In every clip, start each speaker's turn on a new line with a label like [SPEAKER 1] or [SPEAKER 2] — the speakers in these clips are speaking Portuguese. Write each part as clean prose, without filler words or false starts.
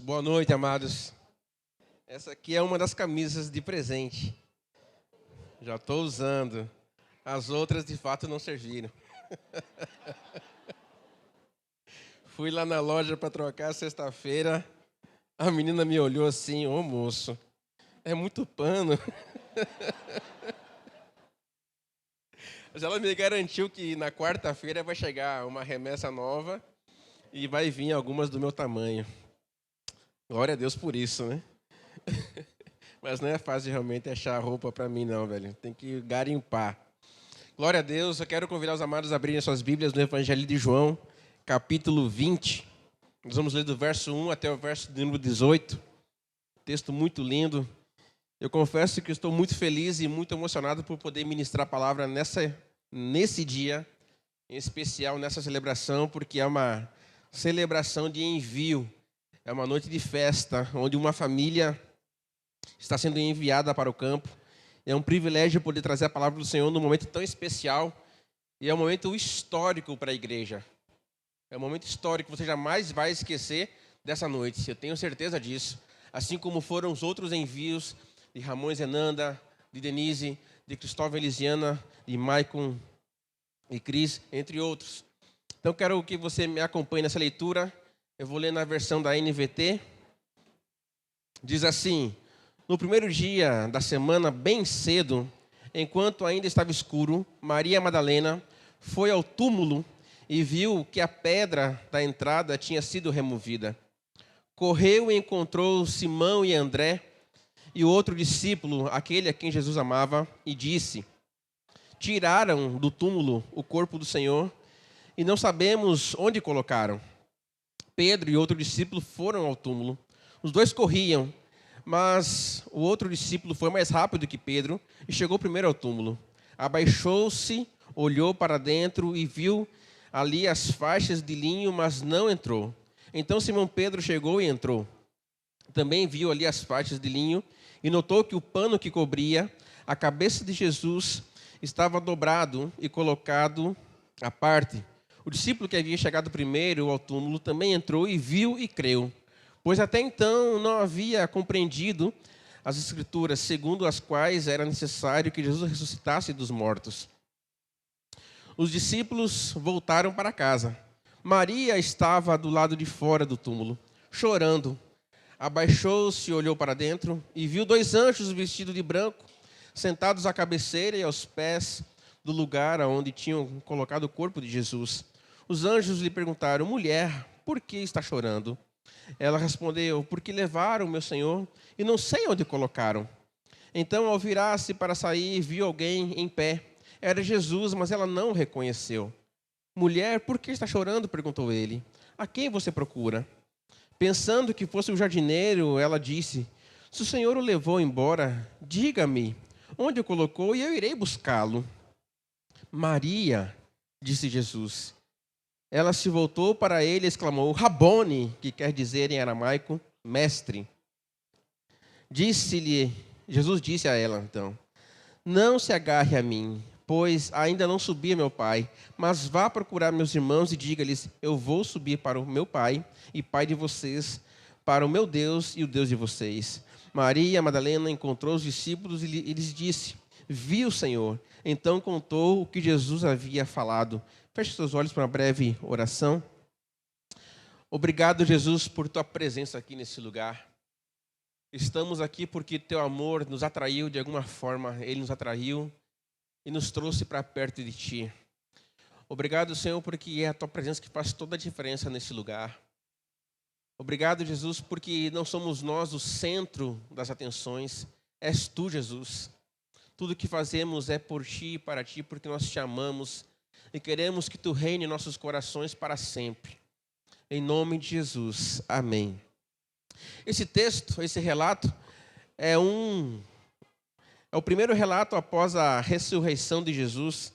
[SPEAKER 1] Boa noite, amados. Essa aqui é uma das camisas de presente. Já estou usando. As outras, de fato, não serviram. Fui lá na loja para trocar sexta-feira. A menina me olhou assim: ô moço, é muito pano. Mas ela me garantiu que na quarta-feira vai chegar uma remessa nova e vai vir algumas do meu tamanho. Glória a Deus por isso, né? Mas não é fácil realmente achar roupa para mim, não, velho. Tem que garimpar. Glória a Deus. Eu quero convidar os amados a abrirem suas Bíblias no Evangelho de João, capítulo 20. Nós vamos ler do verso 1 até o verso número 18. Texto muito lindo. Eu confesso que estou muito feliz e muito emocionado por poder ministrar a palavra nesse dia, em especial nessa celebração, porque é uma celebração de envio. É uma noite de festa, onde uma família está sendo enviada para o campo. É um privilégio poder trazer a palavra do Senhor num momento tão especial. E é um momento histórico para a igreja. É um momento histórico que você jamais vai esquecer dessa noite. Eu tenho certeza disso. Assim como foram os outros envios de Ramon Zenanda, de Denise, de Cristóvão Elisiana, de Maicon e Cris, entre outros. Então, quero que você me acompanhe nessa leitura. Eu vou ler na versão da NVT. Diz assim: no primeiro dia da semana, bem cedo, enquanto ainda estava escuro, Maria Madalena foi ao túmulo e viu que a pedra da entrada tinha sido removida. Correu e encontrou Simão e André e o outro discípulo, aquele a quem Jesus amava, e disse: tiraram do túmulo o corpo do Senhor e não sabemos onde colocaram. Pedro e outro discípulo foram ao túmulo. Os dois corriam, mas o outro discípulo foi mais rápido que Pedro e chegou primeiro ao túmulo. Abaixou-se, olhou para dentro e viu ali as faixas de linho, mas não entrou. Então Simão Pedro chegou e entrou. Também viu ali as faixas de linho e notou que o pano que cobria a cabeça de Jesus estava dobrado e colocado à parte. O discípulo que havia chegado primeiro ao túmulo também entrou e viu e creu, pois até então não havia compreendido as Escrituras, segundo as quais era necessário que Jesus ressuscitasse dos mortos. Os discípulos voltaram para casa. Maria estava do lado de fora do túmulo, chorando. Abaixou-se, olhou para dentro e viu dois anjos vestidos de branco, sentados à cabeceira e aos pés do lugar onde tinham colocado o corpo de Jesus. Os anjos lhe perguntaram: mulher, por que está chorando? Ela respondeu: porque levaram meu Senhor e não sei onde colocaram. Então, ao virar-se para sair, viu alguém em pé. Era Jesus, mas ela não o reconheceu. Mulher, por que está chorando? Perguntou ele. A quem você procura? Pensando que fosse o jardineiro, ela disse: se o Senhor o levou embora, diga-me onde o colocou e eu irei buscá-lo. Maria, disse Jesus. Ela se voltou para ele e exclamou: Rabone, que quer dizer em aramaico, mestre. Jesus disse a ela então: não se agarre a mim, pois ainda não subi a meu pai, mas vá procurar meus irmãos e diga-lhes: eu vou subir para o meu pai e pai de vocês, para o meu Deus e o Deus de vocês. Maria Madalena encontrou os discípulos e lhes disse: vi o Senhor. Então contou o que Jesus havia falado. Feche seus olhos para uma breve oração. Obrigado, Jesus, por tua presença aqui nesse lugar. Estamos aqui porque teu amor nos atraiu de alguma forma. Ele nos atraiu e nos trouxe para perto de ti. Obrigado, Senhor, porque é a tua presença que faz toda a diferença nesse lugar. Obrigado, Jesus, porque não somos nós o centro das atenções. És tu, Jesus. Tudo que fazemos é por ti e para ti, porque nós te amamos e queremos que tu reine em nossos corações para sempre. Em nome de Jesus. Amém. Esse texto, esse relato, é o primeiro relato após a ressurreição de Jesus.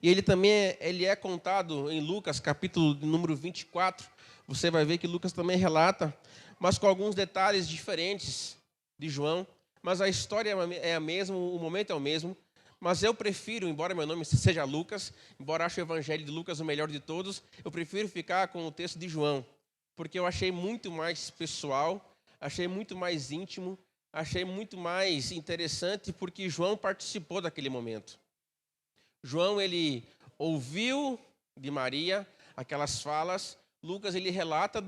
[SPEAKER 1] E ele também é contado em Lucas, capítulo número 24. Você vai ver que Lucas também relata, mas com alguns detalhes diferentes de João. Mas a história é a mesma, o momento é o mesmo. Mas eu prefiro, embora meu nome seja Lucas, embora ache o Evangelho de Lucas o melhor de todos, eu prefiro ficar com o texto de João. porque eu achei muito mais pessoal, achei muito mais íntimo, achei muito mais interessante, porque João participou daquele momento. João, ele ouviu de Maria aquelas falas. Lucas, ele relata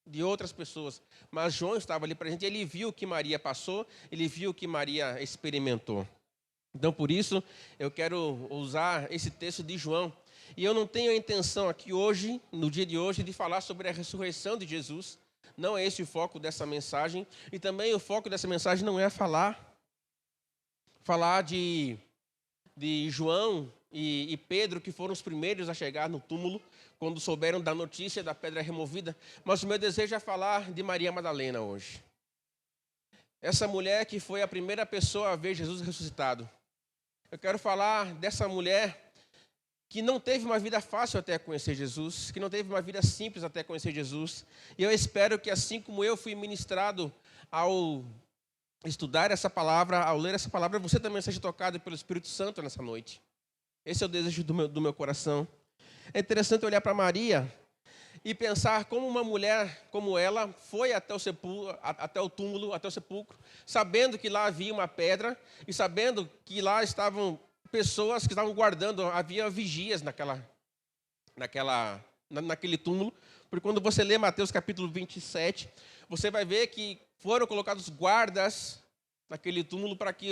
[SPEAKER 1] de outras pessoas. Mas João estava ali presente, ele viu o que Maria passou, ele viu o que Maria experimentou. Então, por isso, eu quero usar esse texto de João. E eu não tenho a intenção aqui hoje, no dia de hoje, de falar sobre a ressurreição de Jesus. Não é esse o foco dessa mensagem. E também o foco dessa mensagem não é falar de João e Pedro, que foram os primeiros a chegar no túmulo, quando souberam da notícia da pedra removida. Mas o meu desejo é falar de Maria Madalena hoje. Essa mulher que foi a primeira pessoa a ver Jesus ressuscitado. Eu quero falar dessa mulher que não teve uma vida fácil até conhecer Jesus, que não teve uma vida simples até conhecer Jesus. E eu espero que, assim como eu fui ministrado ao estudar essa palavra, ao ler essa palavra, você também seja tocado pelo Espírito Santo nessa noite. Esse é o desejo do meu coração. É interessante olhar para Maria e pensar como uma mulher como ela foi até o túmulo, até o sepulcro, sabendo que lá havia uma pedra e sabendo que lá estavam pessoas que estavam guardando, havia vigias naquele túmulo. Porque quando você lê Mateus capítulo 27, você vai ver que foram colocados guardas naquele túmulo para que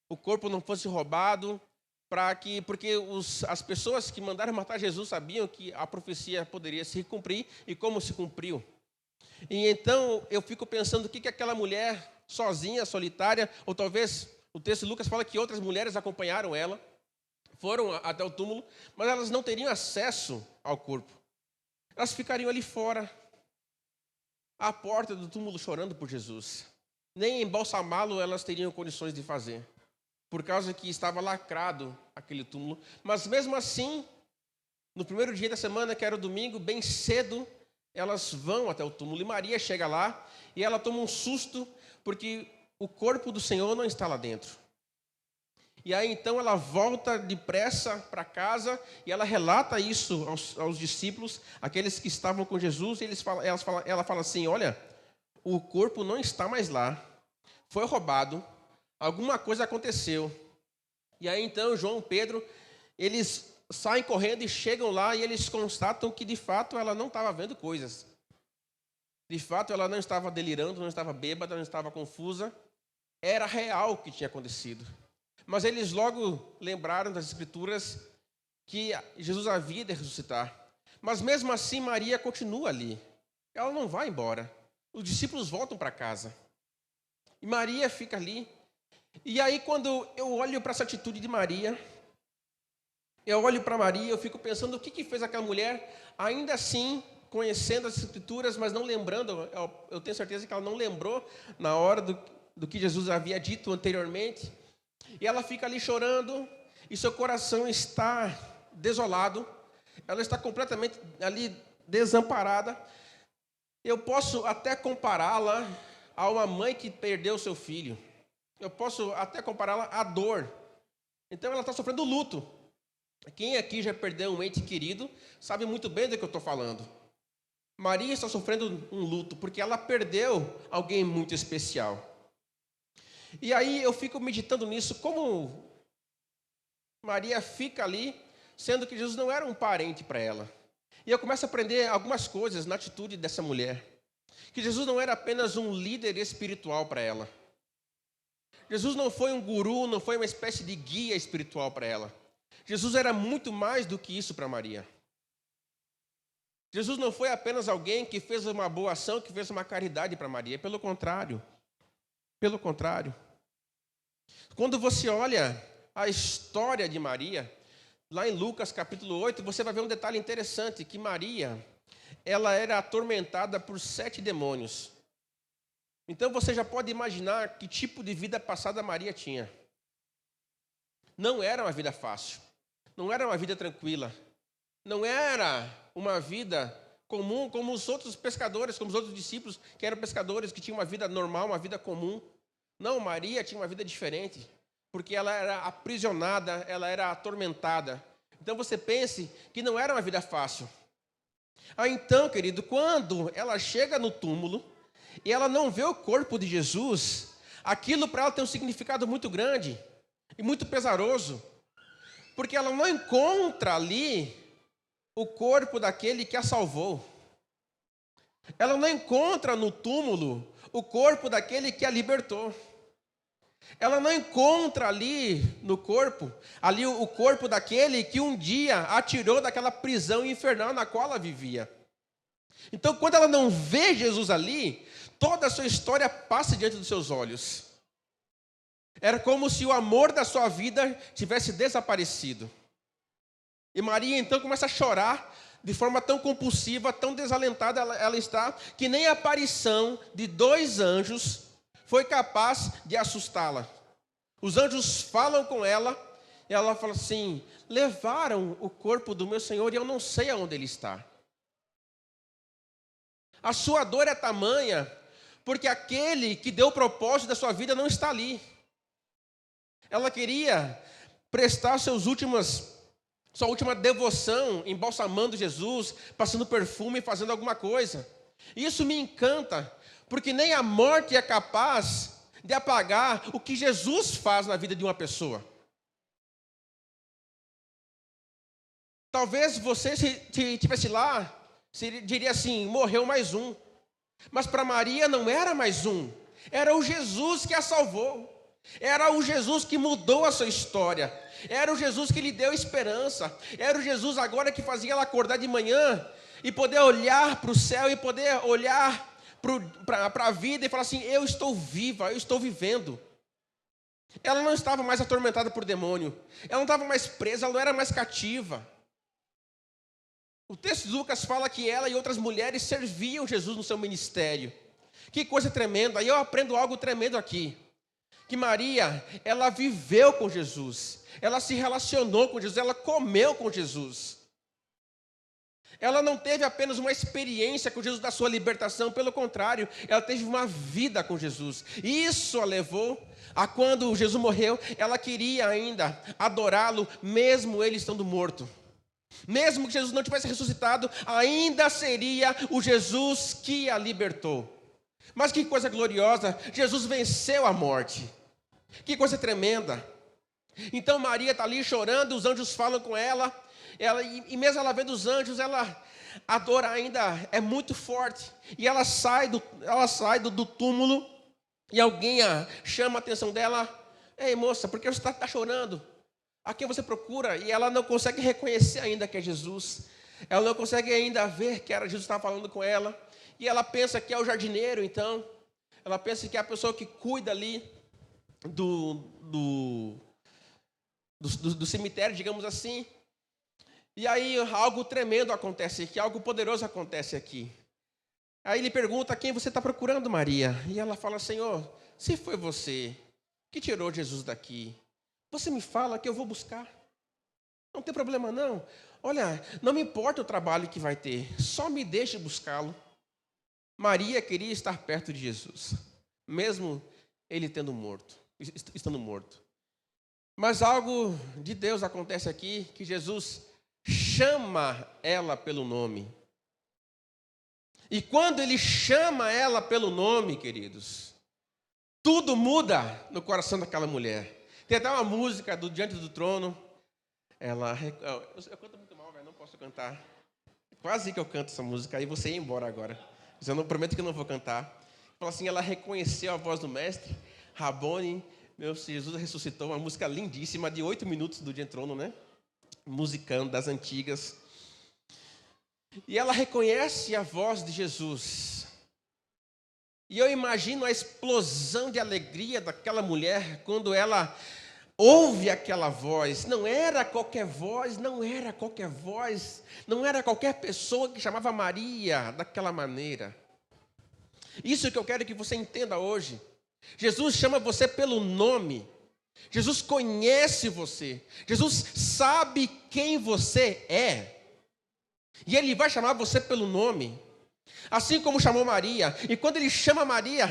[SPEAKER 1] o corpo não fosse roubado, porque as pessoas que mandaram matar Jesus sabiam que a profecia poderia se cumprir e como se cumpriu. E então eu fico pensando o que aquela mulher sozinha, solitária, ou talvez o texto de Lucas fala que outras mulheres acompanharam ela, foram até o túmulo, mas elas não teriam acesso ao corpo. Elas ficariam ali fora, à porta do túmulo, chorando por Jesus. Nem embalsamá-lo elas teriam condições de fazer, por causa que estava lacrado aquele túmulo. Mas mesmo assim, no primeiro dia da semana, que era o domingo, bem cedo, elas vão até o túmulo. E Maria chega lá e ela toma um susto, porque o corpo do Senhor não está lá dentro. E aí então ela volta depressa para casa e ela relata isso aos discípulos, aqueles que estavam com Jesus, e ela fala assim: olha, o corpo não está mais lá, foi roubado, alguma coisa aconteceu. E aí então João e Pedro, eles saem correndo e chegam lá e eles constatam que de fato ela não estava vendo coisas. De fato ela não estava delirando, não estava bêbada, não estava confusa. Era real o que tinha acontecido. Mas eles logo lembraram das Escrituras que Jesus havia de ressuscitar. Mas mesmo assim Maria continua ali. Ela não vai embora. Os discípulos voltam para casa. E Maria fica ali. E aí quando eu olho para essa atitude de Maria, eu olho para Maria, eu fico pensando o que fez aquela mulher, ainda assim, conhecendo as Escrituras, mas não lembrando. Eu tenho certeza que ela não lembrou na hora do que Jesus havia dito anteriormente. E ela fica ali chorando, e seu coração está desolado, ela está completamente ali desamparada. Eu posso até compará-la a uma mãe que perdeu seu filho. Eu posso até compará-la à dor. Então ela está sofrendo luto. Quem aqui já perdeu um ente querido sabe muito bem do que eu estou falando. Maria está sofrendo um luto porque ela perdeu alguém muito especial. E aí eu fico meditando nisso, como Maria fica ali, sendo que Jesus não era um parente para ela. E eu começo a aprender algumas coisas na atitude dessa mulher. Que Jesus não era apenas um líder espiritual para ela. Jesus não foi um guru, não foi uma espécie de guia espiritual para ela. Jesus era muito mais do que isso para Maria. Jesus não foi apenas alguém que fez uma boa ação, que fez uma caridade para Maria. Pelo contrário. Pelo contrário. Quando você olha a história de Maria, lá em Lucas capítulo 8, você vai ver um detalhe interessante, que Maria, ela era atormentada por 7 demônios. Então você já pode imaginar que tipo de vida passada Maria tinha. Não era uma vida fácil, não era uma vida tranquila, não era uma vida comum como os outros pescadores, como os outros discípulos que eram pescadores, que tinham uma vida normal, uma vida comum. Não, Maria tinha uma vida diferente, porque ela era aprisionada, ela era atormentada. Então você pense que não era uma vida fácil. Aí então, querido, quando ela chega no túmulo e ela não vê o corpo de Jesus, aquilo para ela tem um significado muito grande e muito pesaroso, porque ela não encontra ali o corpo daquele que a salvou. Ela não encontra no túmulo o corpo daquele que a libertou. Ela não encontra ali no corpo, ali o corpo daquele que um dia a tirou daquela prisão infernal na qual ela vivia. Então, quando ela não vê Jesus ali, toda a sua história passa diante dos seus olhos. Era como se o amor da sua vida tivesse desaparecido. E Maria então começa a chorar de forma tão compulsiva, tão desalentada ela está, que nem a aparição de 2 anjos foi capaz de assustá-la. Os anjos falam com ela, e ela fala assim: levaram o corpo do meu Senhor e eu não sei aonde ele está. A sua dor é tamanha, porque aquele que deu o propósito da sua vida não está ali. Ela queria prestar sua última devoção, embalsamando Jesus, passando perfume, fazendo alguma coisa. Isso me encanta, porque nem a morte é capaz de apagar o que Jesus faz na vida de uma pessoa. Talvez você, se estivesse lá, diria assim: morreu mais um. Mas para Maria não era mais um, era o Jesus que a salvou. Era o Jesus que mudou a sua história. Era o Jesus que lhe deu esperança. Era o Jesus agora que fazia ela acordar de manhã e poder olhar para o céu e poder olhar para a vida e falar assim: eu estou viva, eu estou vivendo. Ela não estava mais atormentada por demônio. Ela não estava mais presa, ela não era mais cativa. O texto de Lucas fala que ela e outras mulheres serviam Jesus no seu ministério. Que coisa tremenda. E eu aprendo algo tremendo aqui. Que Maria, ela viveu com Jesus, ela se relacionou com Jesus, ela comeu com Jesus. Ela não teve apenas uma experiência com Jesus da sua libertação, pelo contrário, ela teve uma vida com Jesus. Isso a levou a, quando Jesus morreu, ela queria ainda adorá-lo, mesmo ele estando morto. Mesmo que Jesus não tivesse ressuscitado, ainda seria o Jesus que a libertou. Mas que coisa gloriosa, Jesus venceu a morte. Que coisa tremenda. Então Maria está ali chorando, os anjos falam com ela, e mesmo ela vendo os anjos, a dor ainda é muito forte. E ela sai do túmulo, e alguém chama a atenção dela: ei moça, por que você está chorando? A quem você procura? E ela não consegue reconhecer ainda que é Jesus. Ela não consegue ainda ver que era Jesus que estava falando com ela. E ela pensa que é o jardineiro, então. Ela pensa que é a pessoa que cuida ali do cemitério, digamos assim. E aí algo tremendo acontece aqui, algo poderoso acontece aqui. Aí ele pergunta: quem você está procurando, Maria? E ela fala: Senhor, se foi você que tirou Jesus daqui, você me fala que eu vou buscar. Não tem problema não. Olha, não me importa o trabalho que vai ter, só me deixe buscá-lo. Maria queria estar perto de Jesus, mesmo ele estando morto. Mas algo de Deus acontece aqui, que Jesus chama ela pelo nome. E quando ele chama ela pelo nome, queridos, tudo muda no coração daquela mulher. Tem até uma música do Diante do Trono. Eu canto muito mal, velho, não posso cantar. Quase que eu canto essa música, aí você ia embora agora. Mas eu não prometo que eu não vou cantar. Fala assim: ela reconheceu a voz do mestre, Rabone, meu Jesus ressuscitou, uma música lindíssima, de 8 minutos do Diante do Trono, né? Musicando, das antigas. E ela reconhece a voz de Jesus. E eu imagino a explosão de alegria daquela mulher quando ela ouve aquela voz. Não era qualquer voz, não era qualquer pessoa que chamava Maria daquela maneira. Isso que eu quero que você entenda hoje. Jesus chama você pelo nome. Jesus conhece você. Jesus sabe quem você é. E Ele vai chamar você pelo nome. Assim como chamou Maria. E quando Ele chama Maria,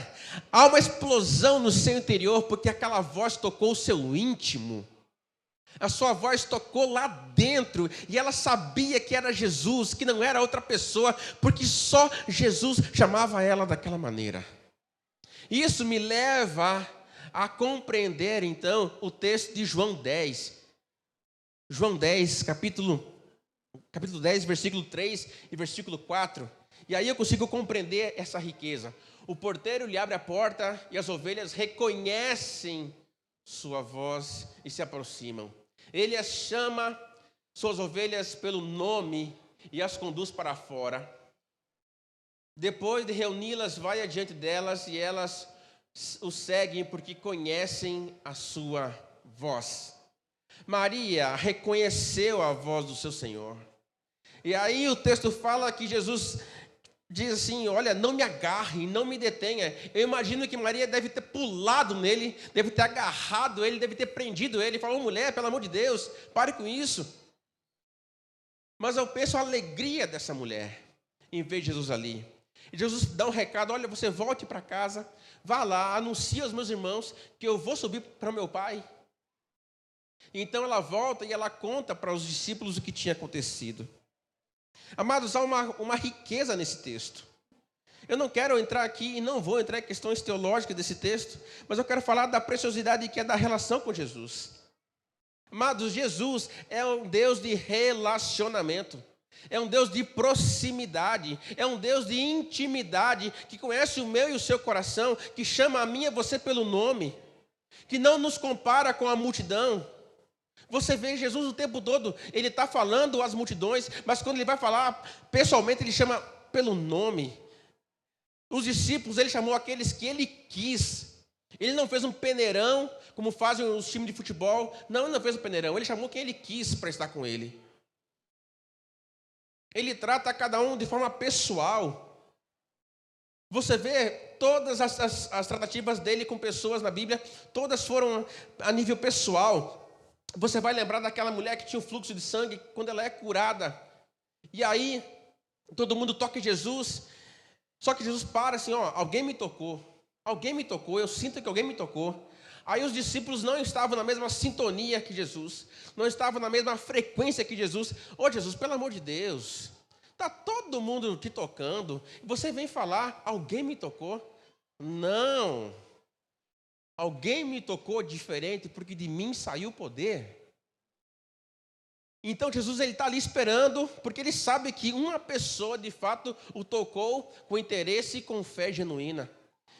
[SPEAKER 1] há uma explosão no seu interior, porque aquela voz tocou o seu íntimo. A sua voz tocou lá dentro e ela sabia que era Jesus, que não era outra pessoa, porque só Jesus chamava ela daquela maneira. Isso me leva a compreender, então, o texto de João 10. João 10, capítulo 10, versículo 3 e versículo 4. E aí eu consigo compreender essa riqueza. O porteiro lhe abre a porta e as ovelhas reconhecem sua voz e se aproximam. Ele as chama, suas ovelhas, pelo nome e as conduz para fora. Depois de reuni-las, vai adiante delas e elas o seguem porque conhecem a sua voz. Maria reconheceu a voz do seu Senhor. E aí o texto fala que Jesus diz assim: olha, não me agarre, não me detenha. Eu imagino que Maria deve ter pulado nele, deve ter agarrado ele, deve ter prendido ele. Falou: mulher, pelo amor de Deus, pare com isso. Mas eu penso a alegria dessa mulher em ver Jesus ali. E Jesus dá um recado: olha, você volte para casa, vá lá, anuncie aos meus irmãos que eu vou subir para o meu pai. Então ela volta e ela conta para os discípulos o que tinha acontecido. Amados, há uma riqueza nesse texto. Eu não quero entrar aqui e não vou entrar em questões teológicas desse texto, mas eu quero falar da preciosidade que é da relação com Jesus. Amados, Jesus é um Deus de relacionamento, é um Deus de proximidade, é um Deus de intimidade, que conhece o meu e o seu coração, que chama a mim e a você pelo nome, que não nos compara com a multidão. Você vê Jesus o tempo todo, ele está falando às multidões, mas quando ele vai falar pessoalmente, ele chama pelo nome. Os discípulos, ele chamou aqueles que ele quis. Ele não fez um peneirão, como fazem os times de futebol. Não, ele não fez um peneirão, ele chamou quem ele quis para estar com ele. Ele trata cada um de forma pessoal. Você vê todas as tratativas dele com pessoas na Bíblia, todas foram a nível pessoal. Você vai lembrar daquela mulher que tinha um fluxo de sangue, quando ela é curada. E aí, todo mundo toca em Jesus. Só que Jesus para assim: ó, alguém me tocou, eu sinto que alguém me tocou. Aí os discípulos não estavam na mesma sintonia que Jesus, não estavam na mesma frequência que Jesus. Ô Jesus, pelo amor de Deus, está todo mundo te tocando, você vem falar, alguém me tocou? Não, alguém me tocou diferente, porque de mim saiu o poder. Então Jesus está ali esperando, porque ele sabe que uma pessoa de fato o tocou com interesse e com fé genuína.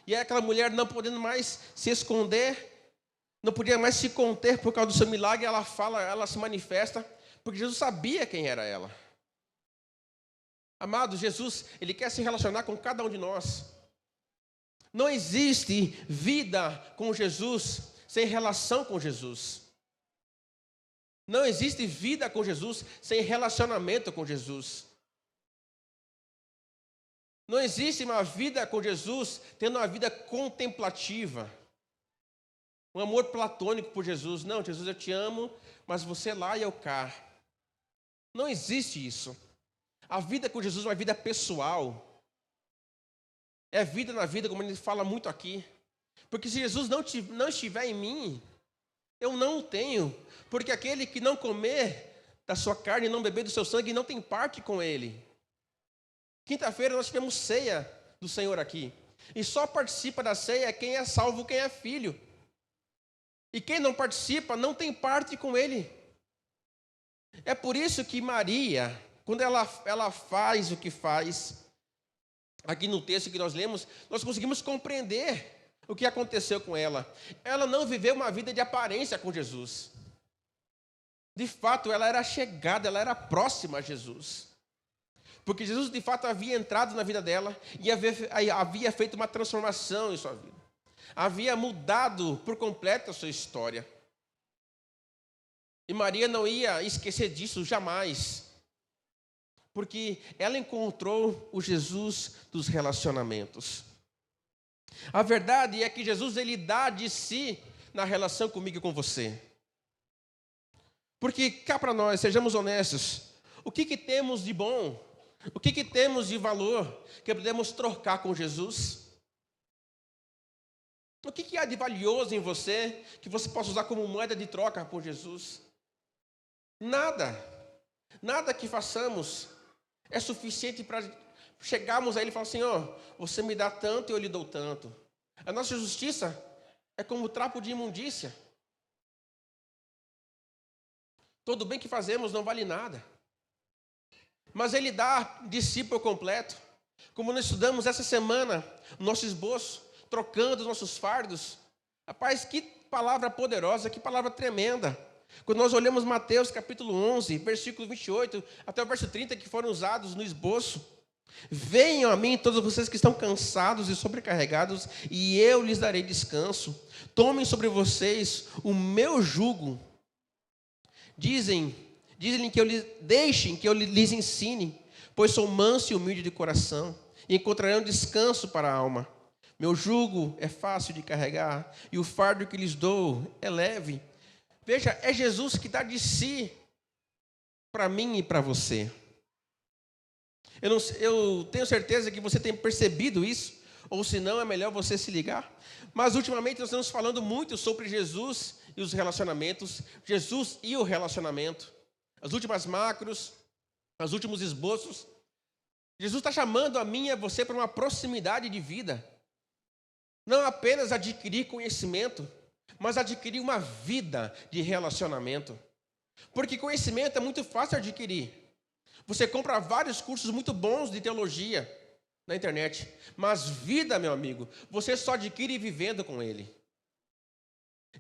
[SPEAKER 1] E aí aquela mulher, não podendo mais se esconder, não podia mais se conter por causa do seu milagre, ela fala, ela se manifesta, porque Jesus sabia quem era ela. Amado, Jesus, ele quer se relacionar com cada um de nós. Não existe vida com Jesus sem relação com Jesus. Não existe vida com Jesus sem relacionamento com Jesus. Não existe uma vida com Jesus tendo uma vida contemplativa. Um amor platônico por Jesus. Não, Jesus, eu te amo, mas você lá e eu cá. Não existe isso. A vida com Jesus é uma vida pessoal. É vida na vida, como ele fala muito aqui. Porque se Jesus não estiver em mim, eu não o tenho, porque aquele que não comer da sua carne e não beber do seu sangue não tem parte com ele. Quinta-feira nós tivemos ceia do Senhor aqui, e só participa da ceia quem é salvo, quem é filho. E quem não participa não tem parte com ele. É por isso que Maria, quando ela faz o que faz, aqui no texto que nós lemos, nós conseguimos compreender o que aconteceu com ela. Ela não viveu uma vida de aparência com Jesus. De fato, ela era chegada, ela era próxima a Jesus. Porque Jesus, de fato, havia entrado na vida dela e havia feito uma transformação em sua vida. Havia mudado por completo a sua história. E Maria não ia esquecer disso jamais. Porque ela encontrou o Jesus dos relacionamentos. A verdade é que Jesus, ele dá de si na relação comigo e com você. Porque cá para nós, sejamos honestos, o que temos de bom? O que temos de valor que podemos trocar com Jesus? O que há de valioso em você que você possa usar como moeda de troca por Jesus? Nada que façamos é suficiente para chegarmos a Ele e falar assim, você me dá tanto e eu lhe dou tanto. A nossa justiça é como trapo de imundícia. Todo bem que fazemos não vale nada. Mas Ele dá discípulo completo. Como nós estudamos essa semana, nosso esboço, trocando os nossos fardos. Rapaz, que palavra poderosa, que palavra tremenda. Quando nós olhamos Mateus capítulo 11, versículo 28, até o verso 30, que foram usados no esboço. Venham a mim todos vocês que estão cansados e sobrecarregados, e eu lhes darei descanso. Tomem sobre vocês o meu jugo. Dizem que deixem que eu lhes ensine, pois sou manso e humilde de coração, e encontrarão descanso para a alma. Meu jugo é fácil de carregar, e o fardo que lhes dou é leve. Veja, é Jesus que dá de si para mim e para você. Eu tenho certeza que você tem percebido isso, ou se não, é melhor você se ligar. Mas ultimamente nós estamos falando muito sobre Jesus e os relacionamentos, Jesus e o relacionamento. As últimas macros, os últimos esboços. Jesus está chamando a mim e a você para uma proximidade de vida. Não apenas adquirir conhecimento, mas adquirir uma vida de relacionamento. Porque conhecimento é muito fácil adquirir. Você compra vários cursos muito bons de teologia na internet. Mas vida, meu amigo, você só adquire vivendo com Ele.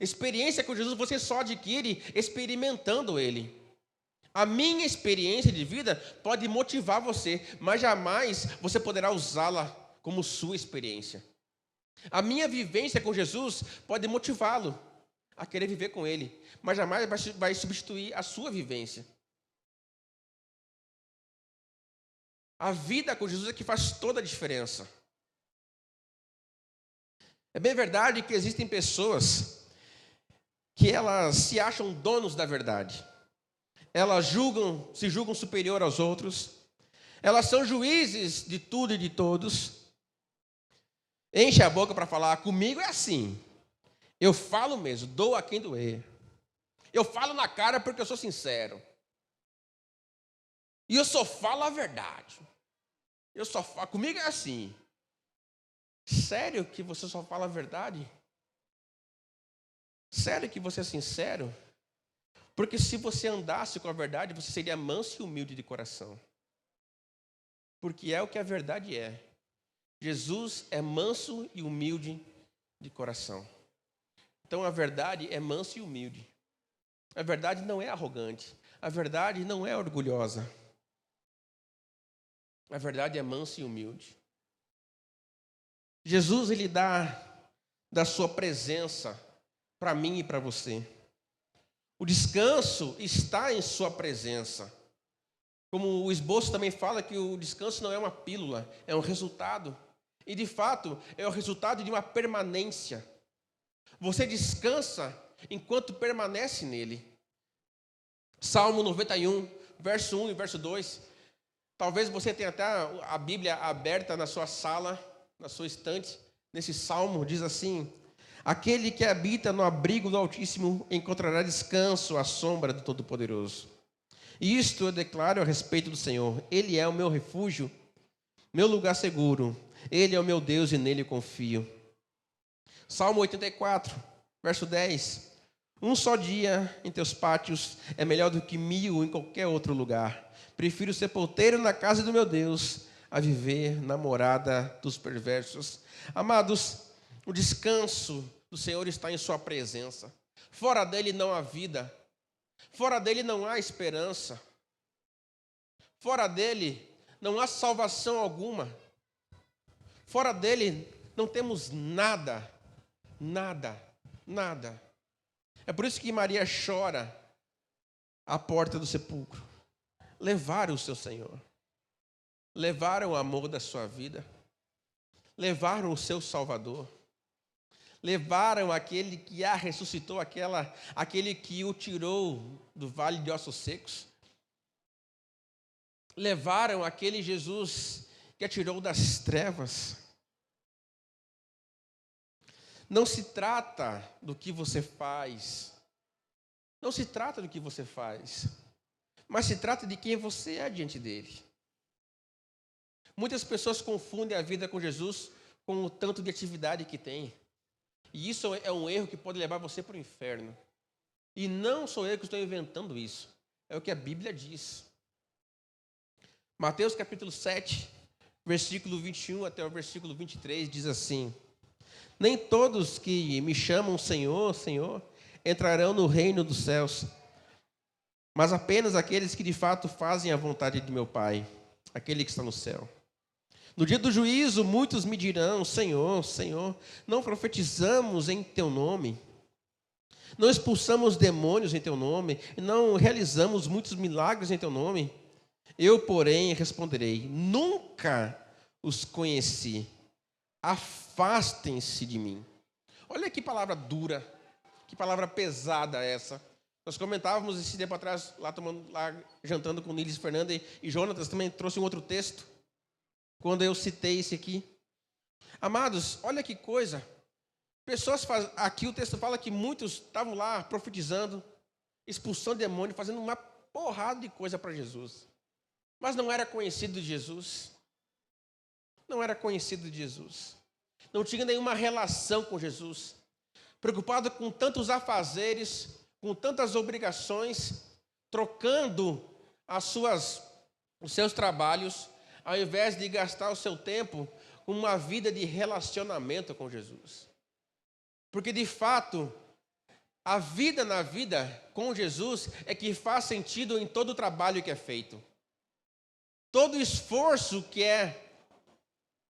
[SPEAKER 1] Experiência com Jesus você só adquire experimentando Ele. A minha experiência de vida pode motivar você, mas jamais você poderá usá-la como sua experiência. A minha vivência com Jesus pode motivá-lo a querer viver com Ele, mas jamais vai substituir a sua vivência. A vida com Jesus é que faz toda a diferença. É bem verdade que existem pessoas que elas se acham donos da verdade. Elas se julgam superior aos outros. Elas são juízes de tudo e de todos. Enche a boca para falar, comigo é assim. Eu falo mesmo, dou a quem doer. Eu falo na cara porque eu sou sincero. E eu só falo a verdade. Comigo é assim. Sério que você só fala a verdade? Sério que você é sincero? Porque se você andasse com a verdade, você seria manso e humilde de coração. Porque é o que a verdade é. Jesus é manso e humilde de coração. Então a verdade é manso e humilde. A verdade não é arrogante. A verdade não é orgulhosa. A verdade é manso e humilde. Jesus, Ele dá da sua presença para mim e para você. O descanso está em sua presença. Como o esboço também fala que o descanso não é uma pílula, é um resultado. E de fato, é o resultado de uma permanência. Você descansa enquanto permanece nele. Salmo 91, verso 1 e verso 2. Talvez você tenha até a Bíblia aberta na sua sala, na sua estante. Nesse salmo diz assim: aquele que habita no abrigo do Altíssimo encontrará descanso à sombra do Todo-Poderoso. Isto eu declaro a respeito do Senhor. Ele é o meu refúgio, meu lugar seguro. Ele é o meu Deus e nele confio. Salmo 84, verso 10. Um só dia em teus pátios é melhor do que 1000 em qualquer outro lugar. Prefiro ser porteiro na casa do meu Deus a viver na morada dos perversos. Amados, o descanso do Senhor está em sua presença. Fora dele não há vida. Fora dele não há esperança. Fora dele não há salvação alguma. Fora dele não temos nada. Nada. É por isso que Maria chora à porta do sepulcro. Levaram o seu Senhor. Levaram o amor da sua vida. Levaram o seu Salvador. Levaram aquele que a ressuscitou, aquele que o tirou do vale de ossos secos. Levaram aquele Jesus que a tirou das trevas. Não se trata do que você faz. Não se trata do que você faz. mas se trata de quem você é diante dele. Muitas pessoas confundem a vida com Jesus com o tanto de atividade que tem. E isso é um erro que pode levar você para o inferno. E não sou eu que estou inventando isso. É o que a Bíblia diz. Mateus capítulo 7, versículo 21 até o versículo 23 diz assim: Nem todos que me chamam Senhor, Senhor, entrarão no reino dos céus, mas apenas aqueles que de fato fazem a vontade de meu Pai, aquele que está no céu. No dia do juízo, muitos me dirão: Senhor, Senhor, não profetizamos em teu nome? Não expulsamos demônios em teu nome? E não realizamos muitos milagres em teu nome? Eu, porém, responderei: Nunca os conheci. Afastem-se de mim. Olha que palavra dura, que palavra pesada essa. Nós comentávamos esse tempo atrás, lá jantando com Nílis Fernandes e Jonatas, também trouxe um outro texto, quando eu citei esse aqui. Amados, olha que coisa. Aqui o texto fala que muitos estavam lá profetizando, expulsando demônio, fazendo uma porrada de coisa para Jesus. Mas não era conhecido de Jesus. Não era conhecido de Jesus. Não tinha nenhuma relação com Jesus. Preocupado com tantos afazeres, com tantas obrigações, trocando os seus trabalhos, ao invés de gastar o seu tempo com uma vida de relacionamento com Jesus. Porque, de fato, a vida na vida com Jesus é que faz sentido em todo o trabalho que é feito. Todo o esforço que é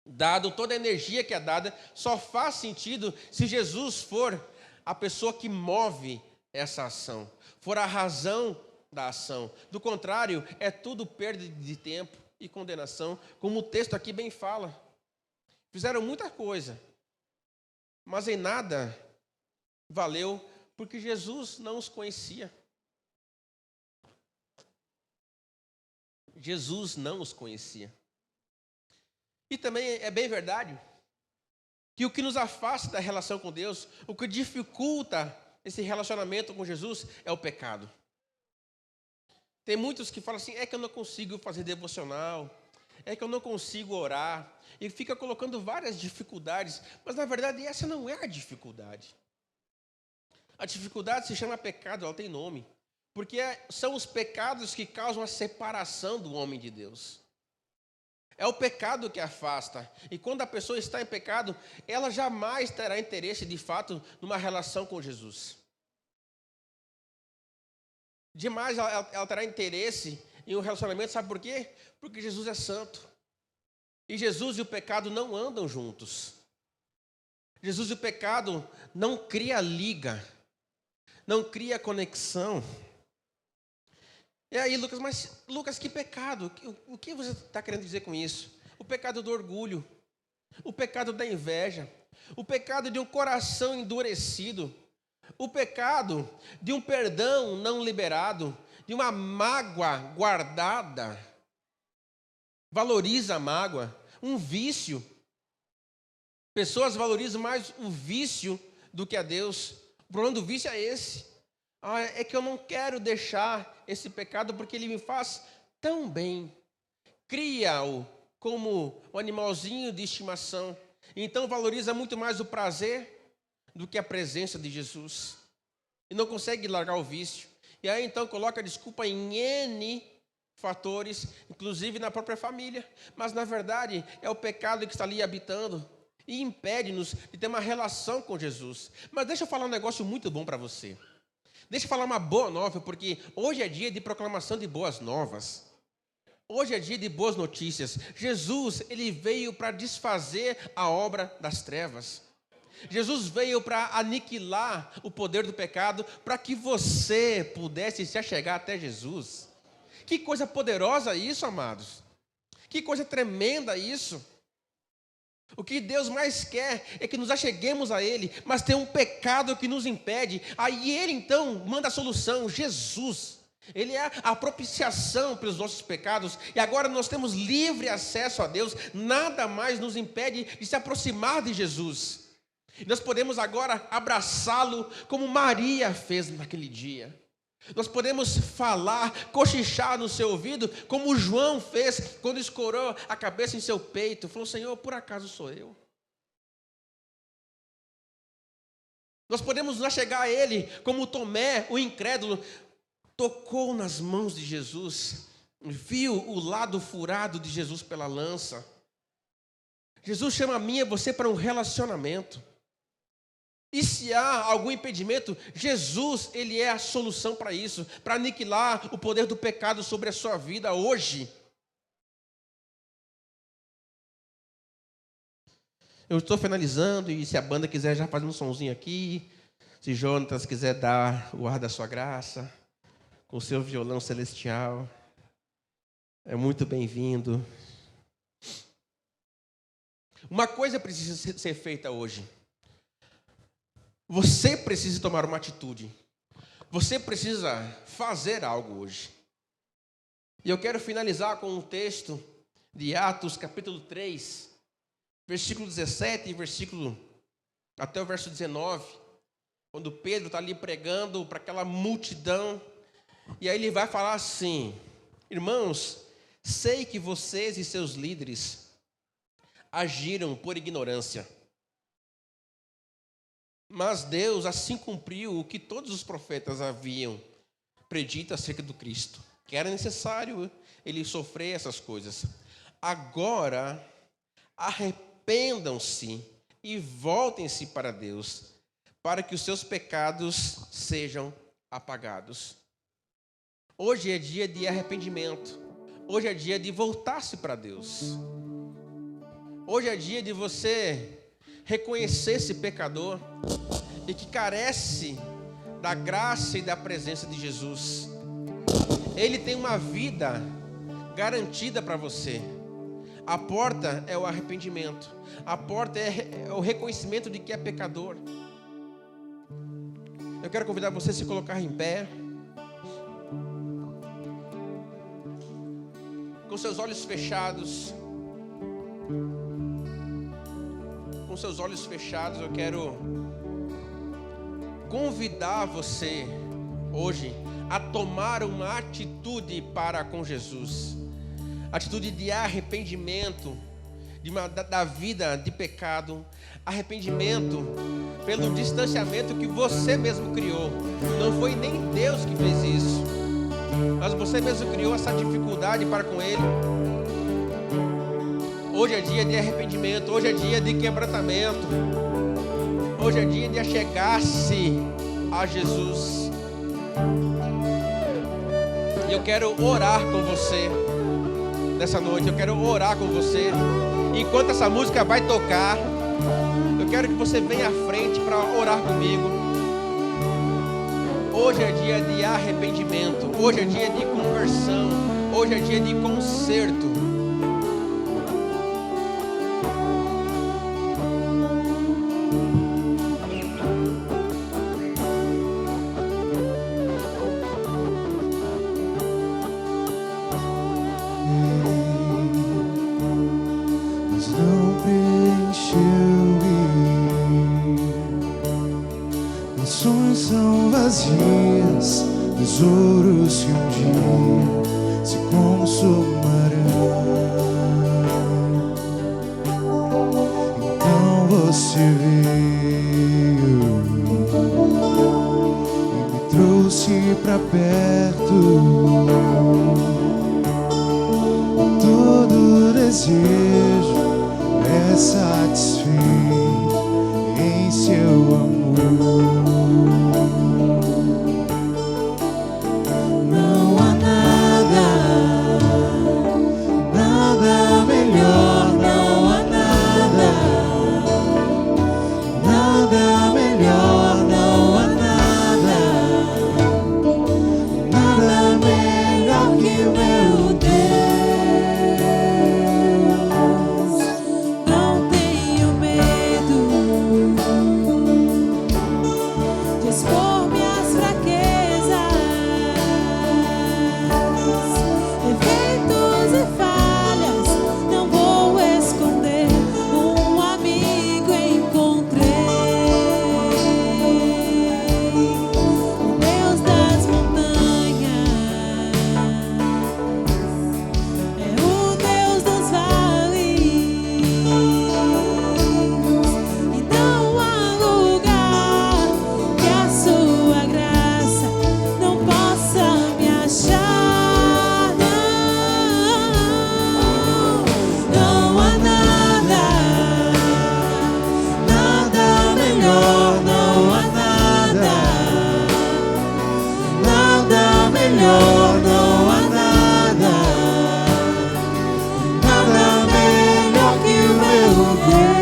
[SPEAKER 1] dado, toda a energia que é dada, só faz sentido se Jesus for a pessoa que move essa ação, for a razão da ação. Do contrário, é tudo perda de tempo e condenação, como o texto aqui bem fala. Fizeram muita coisa, mas em nada valeu, porque Jesus não os conhecia. Jesus não os conhecia. E também é bem verdade que o que nos afasta da relação com Deus, o que dificulta esse relacionamento com Jesus é o pecado. Tem muitos que falam assim: é que eu não consigo fazer devocional, é que eu não consigo orar, e fica colocando várias dificuldades, mas na verdade essa não é a dificuldade. A dificuldade se chama pecado, ela tem nome, porque são os pecados que causam a separação do homem de Deus. É o pecado que afasta, e quando a pessoa está em pecado, ela jamais terá interesse de fato numa relação com Jesus. Demais ela terá interesse em um relacionamento, sabe por quê? Porque Jesus é santo. E Jesus e o pecado não andam juntos. Jesus e o pecado não cria liga, não cria conexão. E aí, Lucas, mas Lucas, que pecado? O que você está querendo dizer com isso? O pecado do orgulho, o pecado da inveja, o pecado de um coração endurecido, o pecado de um perdão não liberado, de uma mágoa guardada. Valoriza a mágoa, um vício. Pessoas valorizam mais o vício do que a Deus. O problema do vício é esse. É que eu não quero deixar esse pecado porque ele me faz tão bem. Cria-o como um animalzinho de estimação. Então valoriza muito mais o prazer do que a presença de Jesus. E não consegue largar o vício. E aí então coloca desculpa em N fatores, inclusive na própria família. Mas na verdade é o pecado que está ali habitando e impede-nos de ter uma relação com Jesus. Mas deixa eu falar um negócio muito bom para você. Deixa eu falar uma boa nova, porque hoje é dia de proclamação de boas novas. Hoje é dia de boas notícias. Jesus, ele veio para desfazer a obra das trevas. Jesus veio para aniquilar o poder do pecado, para que você pudesse se achegar até Jesus. Que coisa poderosa isso, amados. Que coisa tremenda isso. O que Deus mais quer é que nos acheguemos a Ele, mas tem um pecado que nos impede. Aí Ele então manda a solução, Jesus. Ele é a propiciação pelos nossos pecados, e agora nós temos livre acesso a Deus, nada mais nos impede de se aproximar de Jesus. Nós podemos agora abraçá-lo como Maria fez naquele dia. Nós podemos falar, cochichar no seu ouvido, como João fez quando escorou a cabeça em seu peito. Falou: Senhor, por acaso sou eu? Nós podemos lá chegar a Ele, como Tomé, o incrédulo, tocou nas mãos de Jesus, viu o lado furado de Jesus pela lança. Jesus chama a mim e você para um relacionamento. E se há algum impedimento, Jesus, Ele é a solução para isso, para aniquilar o poder do pecado sobre a sua vida hoje. Eu estou finalizando, e se a banda quiser já fazer um sonzinho aqui, se Jonatas quiser dar o ar da sua graça, com o seu violão celestial, é muito bem-vindo. Uma coisa precisa ser feita hoje. Você precisa tomar uma atitude. Você precisa fazer algo hoje. E eu quero finalizar com um texto de Atos, capítulo 3, versículo 17 e até o verso 19, quando Pedro está ali pregando para aquela multidão, e aí ele vai falar assim: irmãos, sei que vocês e seus líderes agiram por ignorância, mas Deus assim cumpriu o que todos os profetas haviam predito acerca do Cristo, que era necessário ele sofrer essas coisas. Agora, arrependam-se e voltem-se para Deus, para que os seus pecados sejam apagados. Hoje é dia de arrependimento. Hoje é dia de voltar-se para Deus. Hoje é dia de você reconhecer esse pecador e que carece da graça e da presença de Jesus. Ele tem uma vida garantida para você. A porta é o arrependimento. A porta é o reconhecimento de que é pecador. Eu quero convidar você a se colocar em pé. Com seus olhos fechados. Com seus olhos fechados, eu quero convidar você hoje a tomar uma atitude para com Jesus. Atitude de arrependimento da vida de pecado. Arrependimento pelo distanciamento que você mesmo criou. Não foi nem Deus que fez isso, mas você mesmo criou essa dificuldade para com Ele. Hoje é dia de arrependimento. Hoje é dia de quebrantamento. Hoje é dia de achegar-se a Jesus. E eu quero orar com você nessa noite. Eu quero orar com você. Enquanto essa música vai tocar, eu quero que você venha à frente para orar comigo. Hoje é dia de arrependimento. Hoje é dia de conversão. Hoje é dia de conserto.
[SPEAKER 2] Tesouros que um dia se consumarão. Então você veio e me trouxe pra perto. E todo desejo é satisfeito em seu amor.
[SPEAKER 3] Não tenho medo.
[SPEAKER 2] melhor, não há nada. Nada melhor, não há nada. Nada melhor que o meu Deus.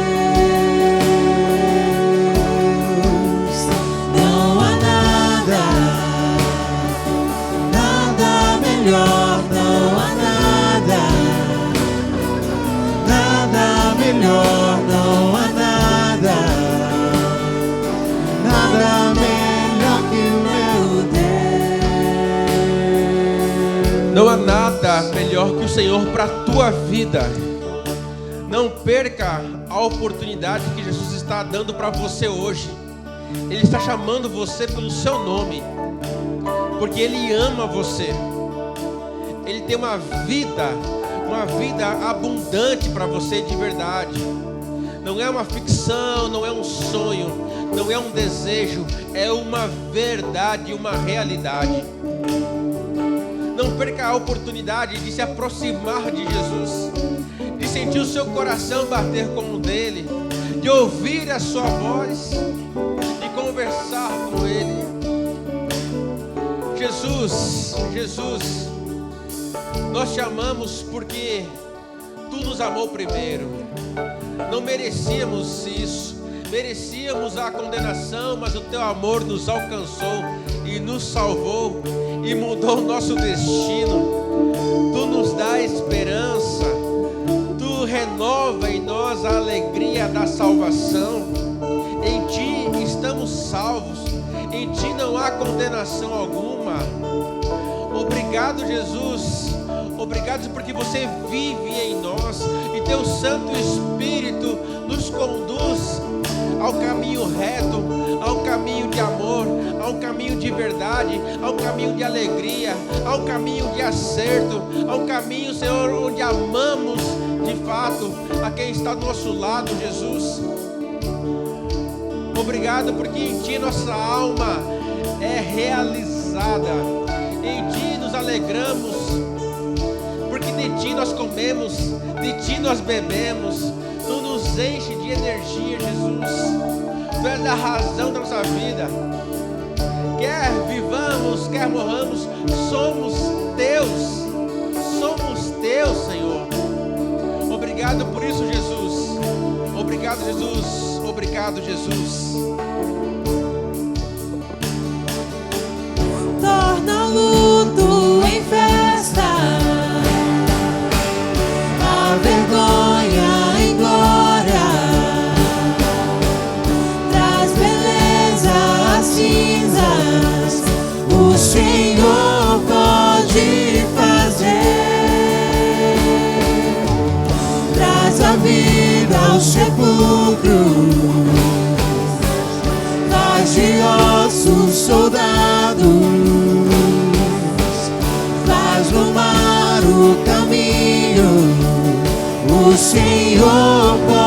[SPEAKER 2] Não há nada. Nada melhor, não há nada. Nada melhor, não há nada. Nada melhor que o meu Deus.
[SPEAKER 1] Não há nada melhor que o Senhor para a tua vida. Não perca a oportunidade que Jesus está dando para você hoje. Ele está chamando você pelo seu nome, porque Ele ama você. Ele tem uma vida abundante para você de verdade. Não é uma ficção, não é um sonho, não é um desejo, é uma verdade, uma realidade. Não perca a oportunidade de se aproximar de Jesus, de sentir o seu coração bater com o dele, de ouvir a sua voz, de conversar com Ele. Jesus, nós te amamos porque Tu nos amou primeiro. Não merecíamos isso, merecíamos a condenação, mas o Teu amor nos alcançou e nos salvou e mudou o nosso destino. Tu nos dá esperança, Tu renova em nós a alegria da salvação. Em Ti estamos salvos, em Ti não há condenação alguma. Obrigado, Jesus. Obrigado porque você vive em nós e Teu Santo Espírito nos conduz ao caminho reto, ao caminho de amor, ao caminho de verdade, ao caminho de alegria, ao caminho de acerto, ao caminho, Senhor, onde amamos de fato a quem está do nosso lado, Jesus. Obrigado porque em Ti nossa alma é realizada, em Ti nos alegramos, porque de Ti nós comemos, de Ti nós bebemos. Tu nos enche de energia, Jesus. Tu és a razão da nossa vida. Quer vivamos, quer morramos, somos Teus. Somos Teus, Senhor. Obrigado por isso, Jesus. Obrigado, Jesus. Obrigado, Jesus.
[SPEAKER 2] Torna o luto em festa, a vergonha em glória, traz beleza às cinzas, o Senhor pode fazer, traz a vida ao sepulcro, faz de ossos soldados, faz no mar o caminho, o Senhor pode